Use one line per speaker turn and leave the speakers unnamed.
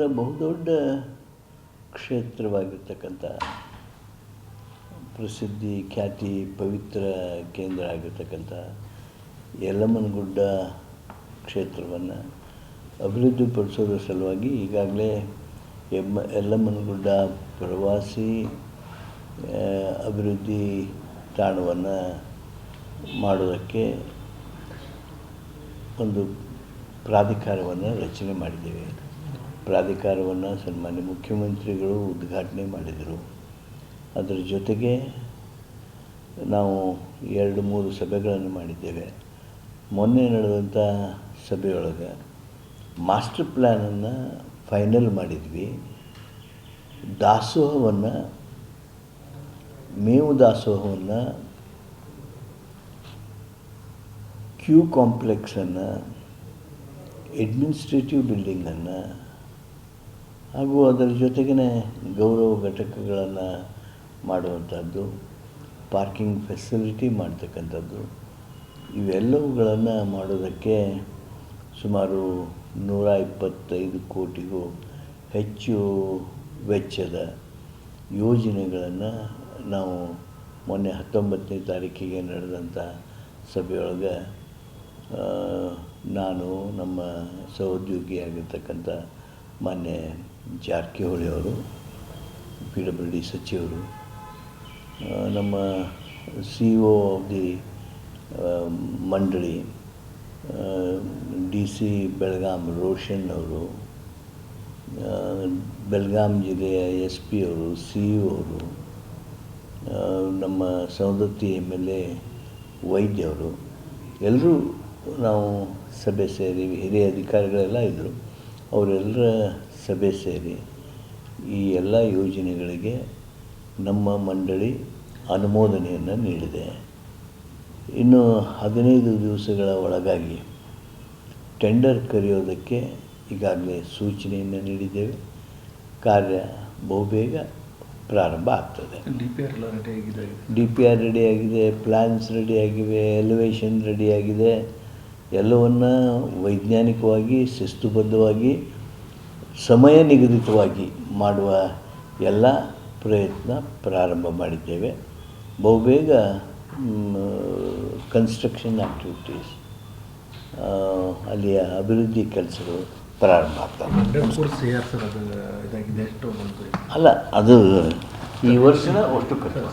ಕರ್ನಾಟಕದ ಬಹುದೊಡ್ಡ ಕ್ಷೇತ್ರವಾಗಿರ್ತಕ್ಕಂಥ ಪ್ರಸಿದ್ಧಿ ಖ್ಯಾತಿ ಪವಿತ್ರ ಕೇಂದ್ರ ಆಗಿರ್ತಕ್ಕಂಥ ಯಲ್ಲಮ್ಮನಗುಡ್ಡ ಕ್ಷೇತ್ರವನ್ನು ಅಭಿವೃದ್ಧಿಪಡಿಸೋದ್ರ ಸಲುವಾಗಿ ಈಗಾಗಲೇ ಯಲ್ಲಮ್ಮನಗುಡ್ಡ ಪ್ರವಾಸಿ ಅಭಿವೃದ್ಧಿ ತಾಣವನ್ನು ಮಾಡೋದಕ್ಕೆ ಒಂದು ಪ್ರಾಧಿಕಾರವನ್ನು ರಚನೆ ಮಾಡಿದ್ದೇವೆ. ಪ್ರಾಧಿಕಾರವನ್ನು ಸನ್ಮಾನ್ಯ ಮುಖ್ಯಮಂತ್ರಿಗಳು ಉದ್ಘಾಟನೆ ಮಾಡಿದರು. ಅದರ ಜೊತೆಗೆ ನಾವು 2-3 ಸಭೆಗಳನ್ನು ಮಾಡಿದ್ದೇವೆ. ಮೊನ್ನೆ ನಡೆದಂಥ ಸಭೆಯೊಳಗೆ ಮಾಸ್ಟರ್ ಪ್ಲ್ಯಾನನ್ನು ಫೈನಲ್ ಮಾಡಿದ್ವಿ. ದಾಸೋಹವನ್ನು ಮೇವು ದಾಸೋಹವನ್ನು ಕ್ಯೂ ಕಾಂಪ್ಲೆಕ್ಸನ್ನು ಅಡ್ಮಿನಿಸ್ಟ್ರೇಟಿವ್ ಬಿಲ್ಡಿಂಗನ್ನು ಹಾಗೂ ಅದರ ಜೊತೆಗೇ ಗೌರವ ಘಟಕಗಳನ್ನು ಮಾಡುವಂಥದ್ದು, ಪಾರ್ಕಿಂಗ್ ಫೆಸಿಲಿಟಿ ಮಾಡ್ತಕ್ಕಂಥದ್ದು, ಇವೆಲ್ಲವುಗಳನ್ನು ಮಾಡೋದಕ್ಕೆ ಸುಮಾರು 125 ಕೋಟಿಗೂ ಹೆಚ್ಚು ವೆಚ್ಚದ ಯೋಜನೆಗಳನ್ನು ನಾವು ಮೊನ್ನೆ 19ನೇ ತಾರೀಕಿಗೆ ನಡೆದಂಥ ಸಭೆಯೊಳಗೆ ನಾನು, ನಮ್ಮ ಸಹೋದ್ಯೋಗಿಯಾಗಿರ್ತಕ್ಕಂಥ ಮಾನ್ಯ ಜಾರಕಿಹೊಳಿ ಅವರು, PWD ಸಚಿವರು, ನಮ್ಮ CEO ಆಫ್ ದಿ ಮಂಡಳಿ DC ಬೆಳಗಾಂ ರೋಷನ್ ಅವರು, ಬೆಳಗಾಂ ಜಿಲ್ಲೆಯ SP ಅವರು, CEO ಅವರು, ನಮ್ಮ ಸವದತ್ತಿ MLA ವೈದ್ಯ ಅವರು, ಎಲ್ಲರೂ ನಾವು ಸಭೆ ಸೇರಿ, ಹಿರಿಯ ಅಧಿಕಾರಿಗಳೆಲ್ಲ ಇದ್ದರು, ಅವರೆಲ್ಲರ ಸಭೆ ಸೇರಿ ಈ ಎಲ್ಲ ಯೋಜನೆಗಳಿಗೆ ನಮ್ಮ ಮಂಡಳಿ ಅನುಮೋದನೆಯನ್ನು ನೀಡಿದೆ. ಇನ್ನು 15 ದಿವಸಗಳ ಒಳಗಾಗಿ ಟೆಂಡರ್ ಕರೆಯೋದಕ್ಕೆ ಈಗಾಗಲೇ ಸೂಚನೆಯನ್ನು ನೀಡಿದ್ದೇವೆ. ಕಾರ್ಯ ಬಹುಬೇಗ ಪ್ರಾರಂಭ ಆಗ್ತದೆ. DPR ರೆಡಿಯಾಗಿದೆ, ಪ್ಲ್ಯಾನ್ಸ್ ರೆಡಿಯಾಗಿವೆ, ಎಲಿವೇಷನ್ ರೆಡಿಯಾಗಿದೆ. ಎಲ್ಲವನ್ನು ವೈಜ್ಞಾನಿಕವಾಗಿ ಶಿಸ್ತುಬದ್ಧವಾಗಿ ಸಮಯ ನಿಗದಿತವಾಗಿ ಮಾಡುವ ಎಲ್ಲ ಪ್ರಯತ್ನ ಪ್ರಾರಂಭ ಮಾಡಿದ್ದೇವೆ. ಬಹುಬೇಗ ಕನ್ಸ್ಟ್ರಕ್ಷನ್ ಆ್ಯಕ್ಟಿವಿಟೀಸ್, ಅಲ್ಲಿಯ ಅಭಿವೃದ್ಧಿ ಕೆಲಸಗಳು ಪ್ರಾರಂಭ ಆಗ್ತವೆ. ಅಲ್ಲ, ಅದು ಈ ವರ್ಷದ ಒಟ್ಟು ಖರ್ಚು.